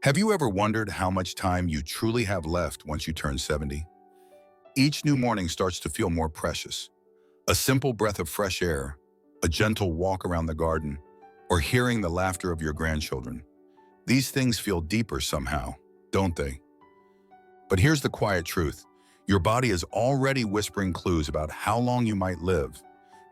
Have you ever wondered how much time you truly have left once you turn 70? Each new morning starts to feel more precious. A simple breath of fresh air, a gentle walk around the garden, or hearing the laughter of your grandchildren. These things feel deeper somehow, don't they? But here's the quiet truth. Your body is already whispering clues about how long you might live,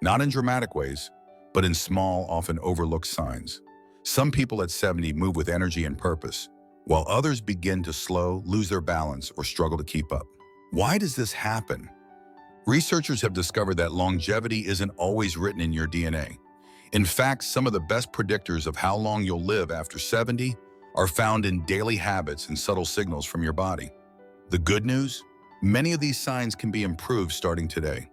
not in dramatic ways, but in small, often overlooked signs. Some people at 70 move with energy and purpose, while others begin to slow, lose their balance, or struggle to keep up. Why does this happen? Researchers have discovered that longevity isn't always written in your DNA. In fact, some of the best predictors of how long you'll live after 70 are found in daily habits and subtle signals from your body. The good news? Many of these signs can be improved starting today.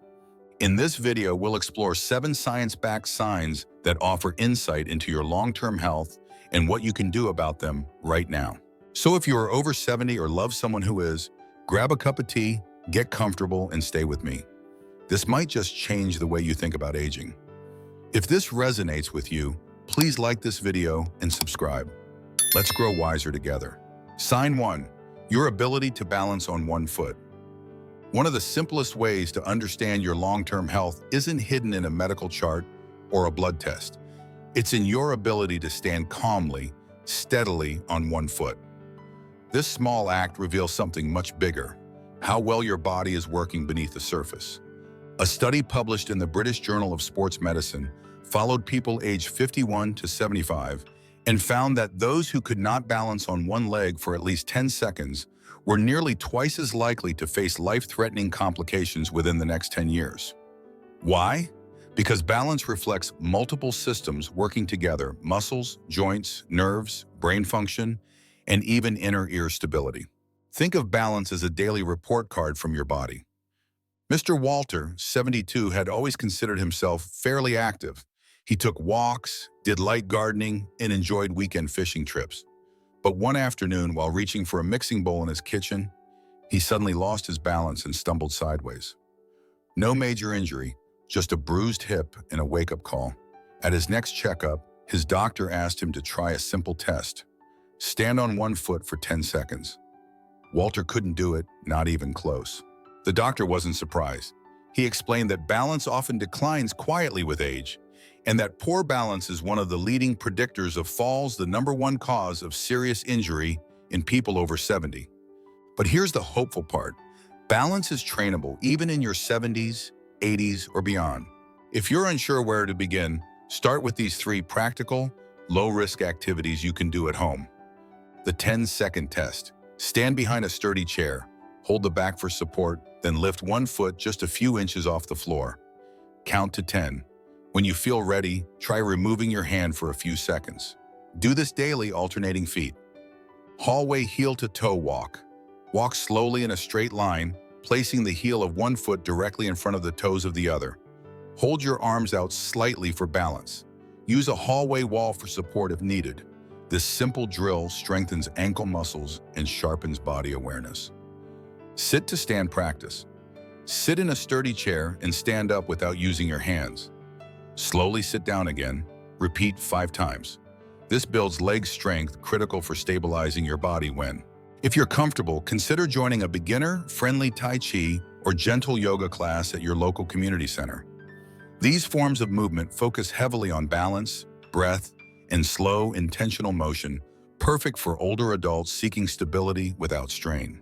In this video, we'll explore 7 science-backed signs that offer insight into your long-term health and what you can do about them right now. So if you are over 70 or love someone who is, grab a cup of tea, get comfortable, and stay with me. This might just change the way you think about aging. If this resonates with you, please like this video and subscribe. Let's grow wiser together. Sign 1. Your ability to balance on one foot. One of the simplest ways to understand your long-term health isn't hidden in a medical chart or a blood test. It's in your ability to stand calmly, steadily on one foot. This small act reveals something much bigger: how well your body is working beneath the surface. A study published in the British Journal of Sports Medicine followed people aged 51 to 75 and found that those who could not balance on one leg for at least 10 seconds were nearly twice as likely to face life-threatening complications within the next 10 years. Why? Because balance reflects multiple systems working together: muscles, joints, nerves, brain function, and even inner ear stability. Think of balance as a daily report card from your body. Mr. Walter, 72, had always considered himself fairly active. He took walks, did light gardening, and enjoyed weekend fishing trips. But one afternoon, while reaching for a mixing bowl in his kitchen, he suddenly lost his balance and stumbled sideways. No major injury, just a bruised hip and a wake-up call. At his next checkup, his doctor asked him to try a simple test: stand on one foot for 10 seconds. Walter couldn't do it, not even close. The doctor wasn't surprised. He explained that balance often declines quietly with age, and that poor balance is one of the leading predictors of falls, the #1 cause of serious injury in people over 70. But here's the hopeful part. Balance is trainable even in your 70s, 80s, or beyond. If you're unsure where to begin, start with these 3 practical, low-risk activities you can do at home. The 10-second test. Stand behind a sturdy chair, hold the back for support, then lift one foot just a few inches off the floor. Count to 10. When you feel ready, try removing your hand for a few seconds. Do this daily, alternating feet. Hallway heel-to-toe walk. Walk slowly in a straight line, placing the heel of one foot directly in front of the toes of the other. Hold your arms out slightly for balance. Use a hallway wall for support if needed. This simple drill strengthens ankle muscles and sharpens body awareness. Sit to stand practice. Sit in a sturdy chair and stand up without using your hands. Slowly sit down again. Repeat 5 times. This builds leg strength critical for stabilizing your body when. If you're comfortable, consider joining a beginner-friendly Tai Chi or gentle yoga class at your local community center. These forms of movement focus heavily on balance, breath, and slow, intentional motion, perfect for older adults seeking stability without strain.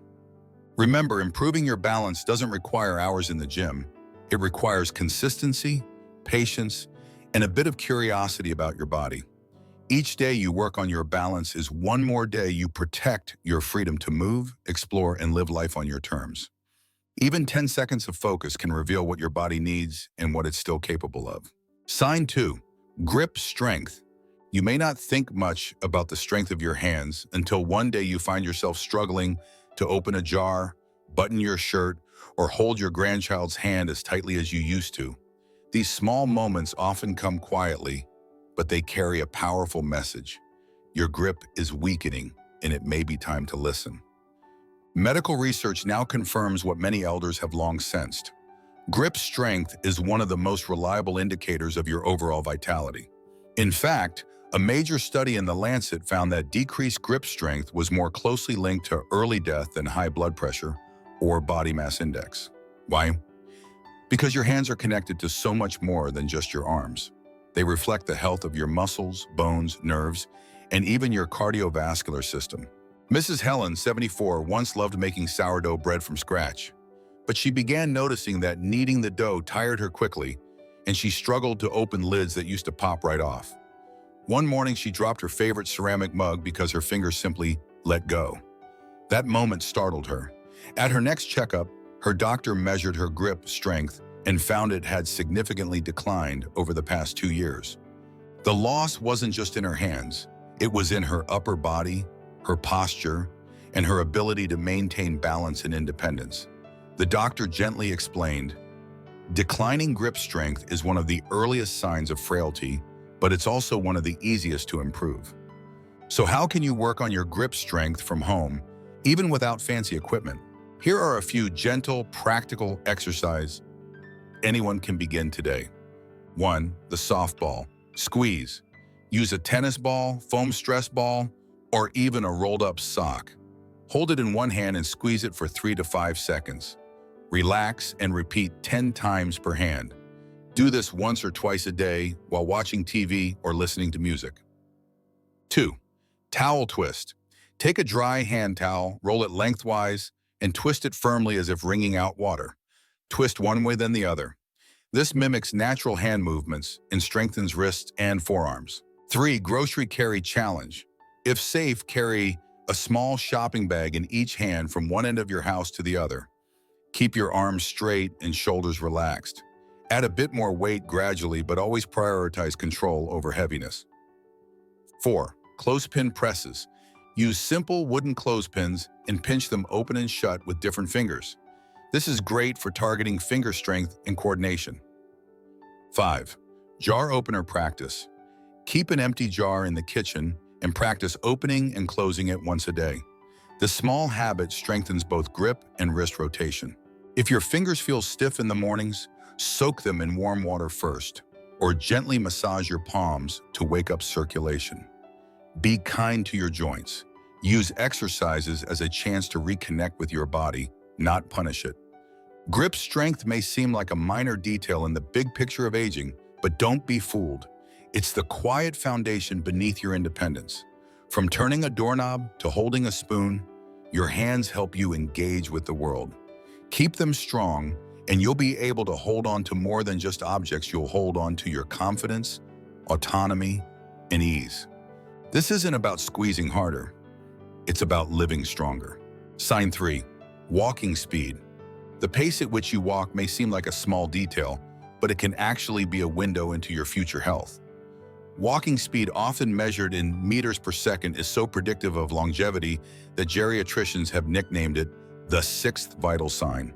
Remember, improving your balance doesn't require hours in the gym. It requires consistency, patience, and a bit of curiosity about your body. Each day you work on your balance is one more day you protect your freedom to move, explore, and live life on your terms. Even 10 seconds of focus can reveal what your body needs and what it's still capable of. Sign 2. Grip strength. You may not think much about the strength of your hands until one day you find yourself struggling to open a jar, button your shirt, or hold your grandchild's hand as tightly as you used to. These small moments often come quietly, but they carry a powerful message. Your grip is weakening, and it may be time to listen. Medical research now confirms what many elders have long sensed. Grip strength is one of the most reliable indicators of your overall vitality. In fact, A major study in The Lancet found that decreased grip strength was more closely linked to early death than high blood pressure or body mass index. Why? Because your hands are connected to so much more than just your arms. They reflect the health of your muscles, bones, nerves, and even your cardiovascular system. Mrs. Helen, 74, once loved making sourdough bread from scratch, but she began noticing that kneading the dough tired her quickly, and she struggled to open lids that used to pop right off. One morning, she dropped her favorite ceramic mug because her fingers simply let go. That moment startled her. At her next checkup, her doctor measured her grip strength and found it had significantly declined over the past 2 years. The loss wasn't just in her hands. It was in her upper body, her posture, and her ability to maintain balance and independence. The doctor gently explained, "Declining grip strength is one of the earliest signs of frailty, but it's also one of the easiest to improve." So how can you work on your grip strength from home, even without fancy equipment? Here are a few gentle, practical exercises anyone can begin today. 1. The softball. Squeeze. Use a tennis ball, foam stress ball, or even a rolled-up sock. Hold it in one hand and squeeze it for 3 to 5 seconds. Relax and repeat 10 times per hand. Do this once or twice a day while watching TV or listening to music. 2. Towel twist. Take a dry hand towel, roll it lengthwise, and twist it firmly as if wringing out water. Twist one way then the other. This mimics natural hand movements and strengthens wrists and forearms. 3. Grocery carry challenge. If safe, carry a small shopping bag in each hand from one end of your house to the other. Keep your arms straight and shoulders relaxed. Add a bit more weight gradually, but always prioritize control over heaviness. 4. Clothespin presses. Use simple wooden clothespins and pinch them open and shut with different fingers. This is great for targeting finger strength and coordination. 5. Jar opener practice. Keep an empty jar in the kitchen and practice opening and closing it once a day. This small habit strengthens both grip and wrist rotation. If your fingers feel stiff in the mornings, soak them in warm water first, or gently massage your palms to wake up circulation. Be kind to your joints. Use exercises as a chance to reconnect with your body, not punish it. Grip strength may seem like a minor detail in the big picture of aging, but don't be fooled. It's the quiet foundation beneath your independence. From turning a doorknob to holding a spoon, your hands help you engage with the world. Keep them strong, and you'll be able to hold on to more than just objects. You'll hold on to your confidence, autonomy, and ease. This isn't about squeezing harder. It's about living stronger. Sign 3. Walking speed. The pace at which you walk may seem like a small detail, but it can actually be a window into your future health. Walking speed, often measured in meters per second, is so predictive of longevity that geriatricians have nicknamed it the sixth vital sign.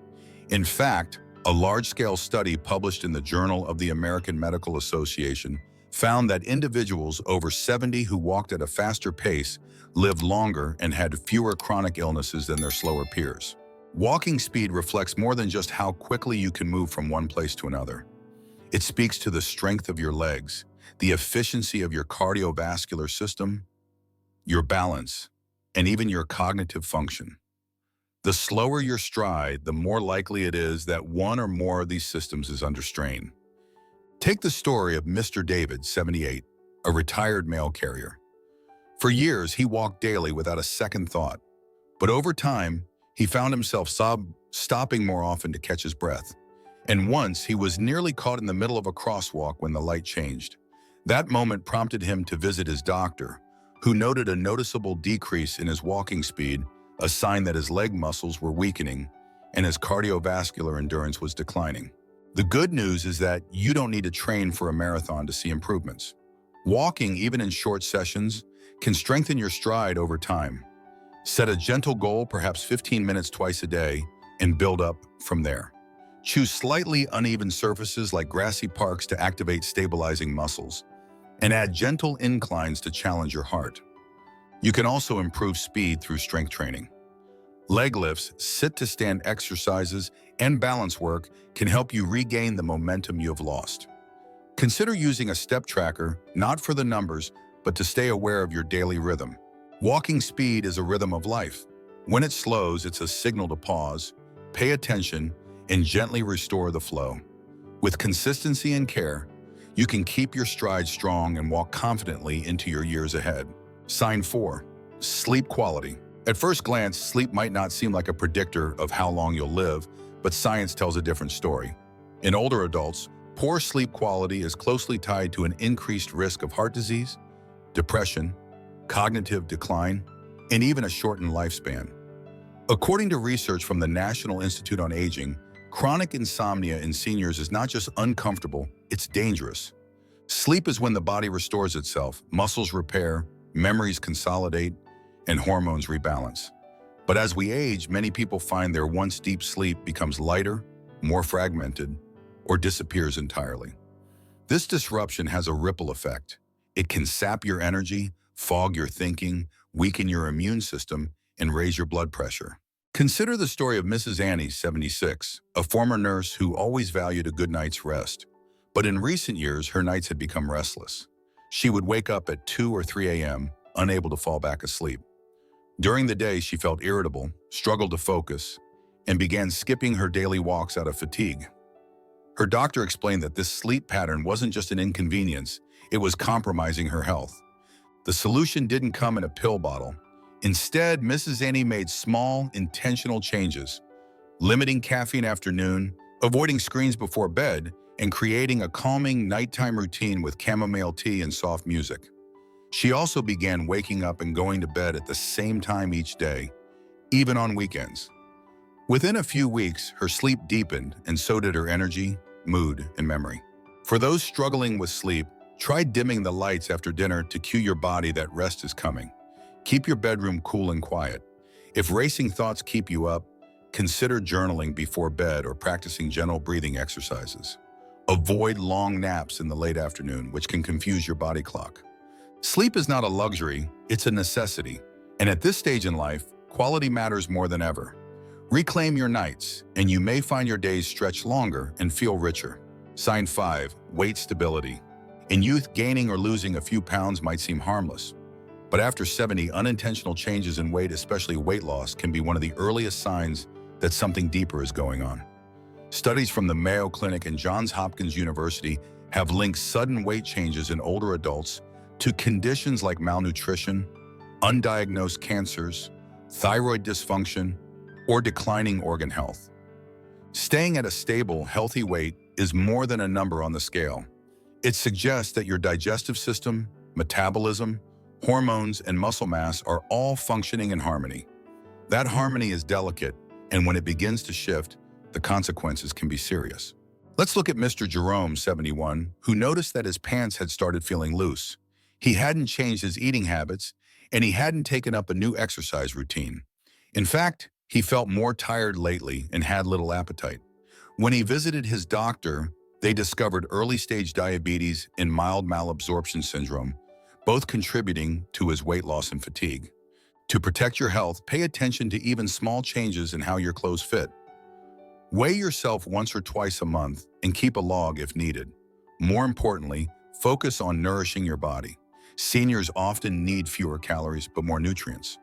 In fact, a large-scale study published in the Journal of the American Medical Association found that individuals over 70 who walked at a faster pace lived longer and had fewer chronic illnesses than their slower peers. Walking speed reflects more than just how quickly you can move from one place to another. It speaks to the strength of your legs, the efficiency of your cardiovascular system, your balance, and even your cognitive function. The slower your stride, the more likely it is that one or more of these systems is under strain. Take the story of Mr. David, 78, a retired mail carrier. For years, he walked daily without a second thought, but over time, he found himself stopping more often to catch his breath. And once, he was nearly caught in the middle of a crosswalk when the light changed. That moment prompted him to visit his doctor, who noted a noticeable decrease in his walking speed, a sign that his leg muscles were weakening and his cardiovascular endurance was declining. The good news is that you don't need to train for a marathon to see improvements. Walking, even in short sessions, can strengthen your stride over time. Set a gentle goal, perhaps 15 minutes twice a day, and build up from there. Choose slightly uneven surfaces like grassy parks to activate stabilizing muscles, and add gentle inclines to challenge your heart. You can also improve speed through strength training. Leg lifts, sit-to-stand exercises, and balance work can help you regain the momentum you have lost. Consider using a step tracker, not for the numbers, but to stay aware of your daily rhythm. Walking speed is a rhythm of life. When it slows, it's a signal to pause, pay attention, and gently restore the flow. With consistency and care, you can keep your stride strong and walk confidently into your years ahead. Sign 4. Sleep quality. At first glance, sleep might not seem like a predictor of how long you'll live, but science tells a different story. In older adults, poor sleep quality is closely tied to an increased risk of heart disease, depression, cognitive decline, and even a shortened lifespan. According to research from the National Institute on Aging, chronic insomnia in seniors is not just uncomfortable, it's dangerous. Sleep is when the body restores itself, muscles repair, memories consolidate, and hormones rebalance. But as we age, many people find their once deep sleep becomes lighter, more fragmented, or disappears entirely. This disruption has a ripple effect. It can sap your energy, fog your thinking, weaken your immune system, and raise your blood pressure. Consider the story of Mrs. Annie, 76, a former nurse who always valued a good night's rest. But in recent years, her nights had become restless. She would wake up at 2 or 3 a.m., unable to fall back asleep. During the day, she felt irritable, struggled to focus, and began skipping her daily walks out of fatigue. Her doctor explained that this sleep pattern wasn't just an inconvenience, it was compromising her health. The solution didn't come in a pill bottle. Instead, Mrs. Annie made small, intentional changes, limiting caffeine after noon, avoiding screens before bed, and creating a calming nighttime routine with chamomile tea and soft music. She also began waking up and going to bed at the same time each day, even on weekends. Within a few weeks, her sleep deepened, and so did her energy, mood, and memory. For those struggling with sleep, try dimming the lights after dinner to cue your body that rest is coming. Keep your bedroom cool and quiet. If racing thoughts keep you up, consider journaling before bed or practicing gentle breathing exercises. Avoid long naps in the late afternoon, which can confuse your body clock. Sleep is not a luxury, it's a necessity. And at this stage in life, quality matters more than ever. Reclaim your nights, and you may find your days stretch longer and feel richer. Sign 5. Weight stability. In youth, gaining or losing a few pounds might seem harmless. But after 70, unintentional changes in weight, especially weight loss, can be one of the earliest signs that something deeper is going on. Studies from the Mayo Clinic and Johns Hopkins University have linked sudden weight changes in older adults to conditions like malnutrition, undiagnosed cancers, thyroid dysfunction, or declining organ health. Staying at a stable, healthy weight is more than a number on the scale. It suggests that your digestive system, metabolism, hormones, and muscle mass are all functioning in harmony. That harmony is delicate, and when it begins to shift, the consequences can be serious. Let's look at Mr. Jerome, 71, who noticed that his pants had started feeling loose. He hadn't changed his eating habits, and he hadn't taken up a new exercise routine. In fact, he felt more tired lately and had little appetite. When he visited his doctor, they discovered early-stage diabetes and mild malabsorption syndrome, both contributing to his weight loss and fatigue. To protect your health, pay attention to even small changes in how your clothes fit. Weigh yourself once or twice a month and keep a log if needed. More importantly, focus on nourishing your body. Seniors often need fewer calories but more nutrients.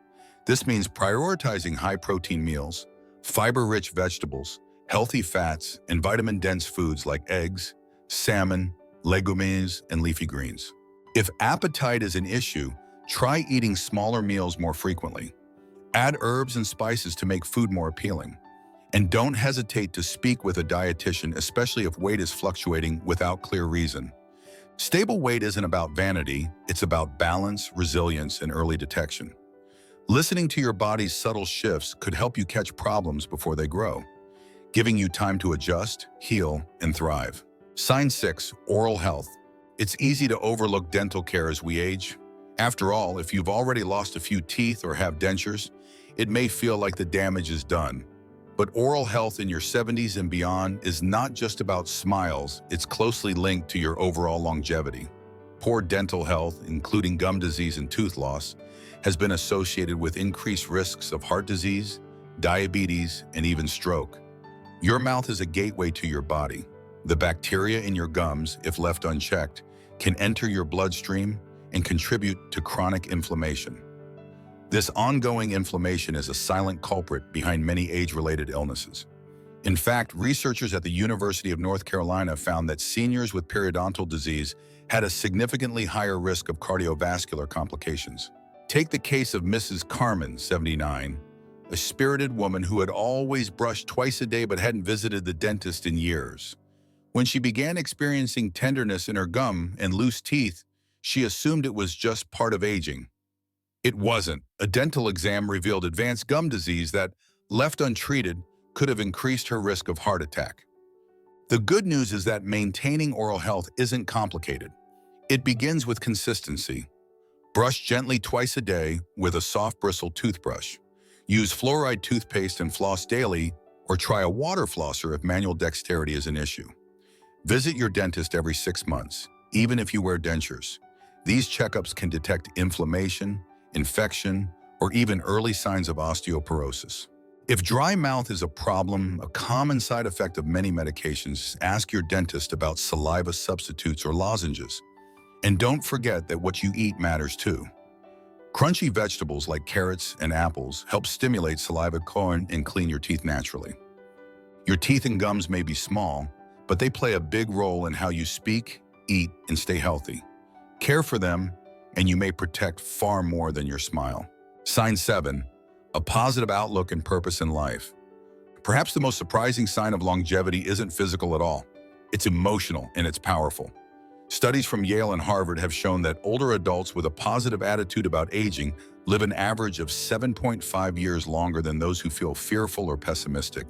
This means prioritizing high-protein meals, fiber-rich vegetables, healthy fats, and vitamin-dense foods like eggs, salmon, legumes, and leafy greens. If appetite is an issue, try eating smaller meals more frequently. Add herbs and spices to make food more appealing. And don't hesitate to speak with a dietitian, especially if weight is fluctuating without clear reason. Stable weight isn't about vanity, it's about balance, resilience, and early detection. Listening to your body's subtle shifts could help you catch problems before they grow, giving you time to adjust, heal, and thrive. Sign 6. Oral health. It's easy to overlook dental care as we age. After all, if you've already lost a few teeth or have dentures, it may feel like the damage is done. But oral health in your 70s and beyond is not just about smiles, it's closely linked to your overall longevity. Poor dental health, including gum disease and tooth loss, has been associated with increased risks of heart disease, diabetes, and even stroke. Your mouth is a gateway to your body. The bacteria in your gums, if left unchecked, can enter your bloodstream and contribute to chronic inflammation. This ongoing inflammation is a silent culprit behind many age-related illnesses. In fact, researchers at the University of North Carolina found that seniors with periodontal disease had a significantly higher risk of cardiovascular complications. Take the case of Mrs. Carmen, 79, a spirited woman who had always brushed twice a day but hadn't visited the dentist in years. When she began experiencing tenderness in her gum and loose teeth, she assumed it was just part of aging. It wasn't. A dental exam revealed advanced gum disease that, left untreated, could have increased her risk of heart attack. The good news is that maintaining oral health isn't complicated. It begins with consistency. Brush gently twice a day with a soft bristled toothbrush. Use fluoride toothpaste and floss daily, or try a water flosser if manual dexterity is an issue. Visit your dentist every 6 months, even if you wear dentures. These checkups can detect inflammation, infection, or even early signs of osteoporosis. If dry mouth is a problem, a common side effect of many medications, ask your dentist about saliva substitutes or lozenges. And don't forget that what you eat matters too. Crunchy vegetables like carrots and apples help stimulate saliva corn and clean your teeth naturally. Your teeth and gums may be small, but they play a big role in how you speak, eat, and stay healthy. Care for them, and you may protect far more than your smile. Sign 7. A positive outlook and purpose in life. Perhaps the most surprising sign of longevity isn't physical at all. It's emotional, and it's powerful. Studies from Yale and Harvard have shown that older adults with a positive attitude about aging live an average of 7.5 years longer than those who feel fearful or pessimistic.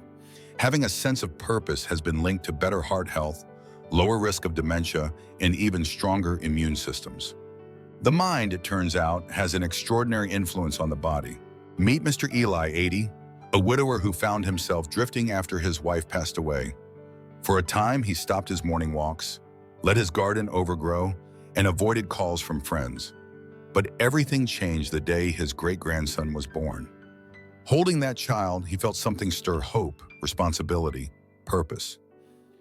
Having a sense of purpose has been linked to better heart health, lower risk of dementia, and even stronger immune systems. The mind, it turns out, has an extraordinary influence on the body. Meet Mr. Eli, 80, a widower who found himself drifting after his wife passed away. For a time, he stopped his morning walks, let his garden overgrow, and avoided calls from friends. But everything changed the day his great-grandson was born. Holding that child, he felt something stir hope, responsibility, purpose.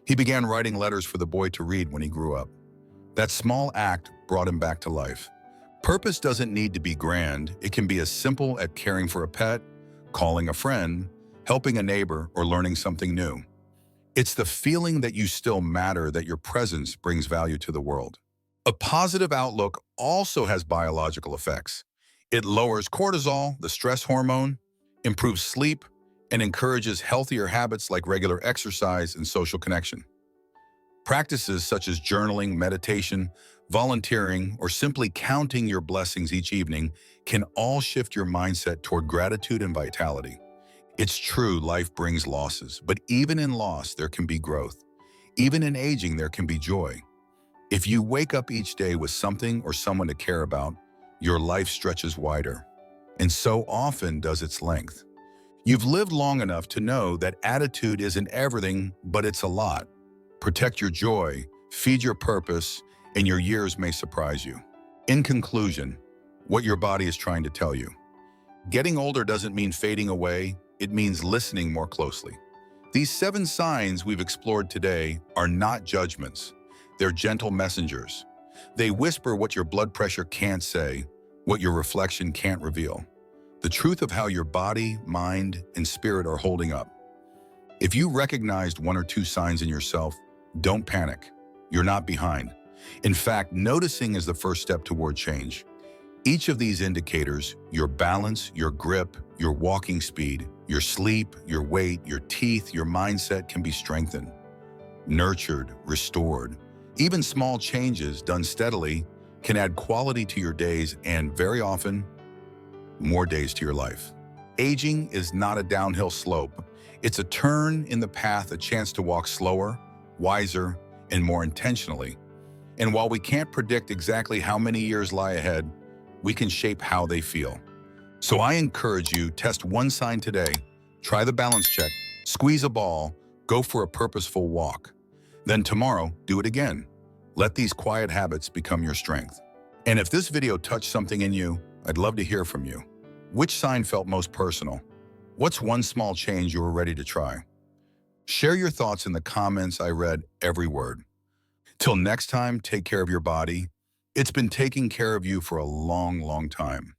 He began writing letters for the boy to read when he grew up. That small act brought him back to life. Purpose doesn't need to be grand. It can be as simple as caring for a pet, calling a friend, helping a neighbor, or learning something new. It's the feeling that you still matter, that your presence brings value to the world. A positive outlook also has biological effects. It lowers cortisol, the stress hormone, improves sleep, and encourages healthier habits like regular exercise and social connection. Practices such as journaling, meditation, volunteering, or simply counting your blessings each evening can all shift your mindset toward gratitude and vitality. It's true, life brings losses, but even in loss, there can be growth. Even in aging, there can be joy. If you wake up each day with something or someone to care about, your life stretches wider. And so often does its length. You've lived long enough to know that attitude isn't everything, but it's a lot. Protect your joy, feed your purpose, and your years may surprise you. In conclusion, what your body is trying to tell you. Getting older doesn't mean fading away, it means listening more closely. These 7 signs we've explored today are not judgments. They're gentle messengers. They whisper what your blood pressure can't say, what your reflection can't reveal. The truth of how your body, mind, and spirit are holding up. If you recognized 1 or 2 signs in yourself, don't panic. You're not behind. In fact, noticing is the first step toward change. Each of these indicators, your balance, your grip, your walking speed, your sleep, your weight, your teeth, your mindset can be strengthened, nurtured, restored. Even small changes done steadily can add quality to your days and, very often, more days to your life. Aging is not a downhill slope. It's a turn in the path, a chance to walk slower, wiser, and more intentionally. And while we can't predict exactly how many years lie ahead, we can shape how they feel. So I encourage you, test 1 sign today. Try the balance check, squeeze a ball, go for a purposeful walk. Then tomorrow, do it again. Let these quiet habits become your strength. And if this video touched something in you, I'd love to hear from you. Which sign felt most personal? What's 1 small change you were ready to try? Share your thoughts in the comments. I read every word. Till next time, take care of your body, It's been taking care of you for a long, long time.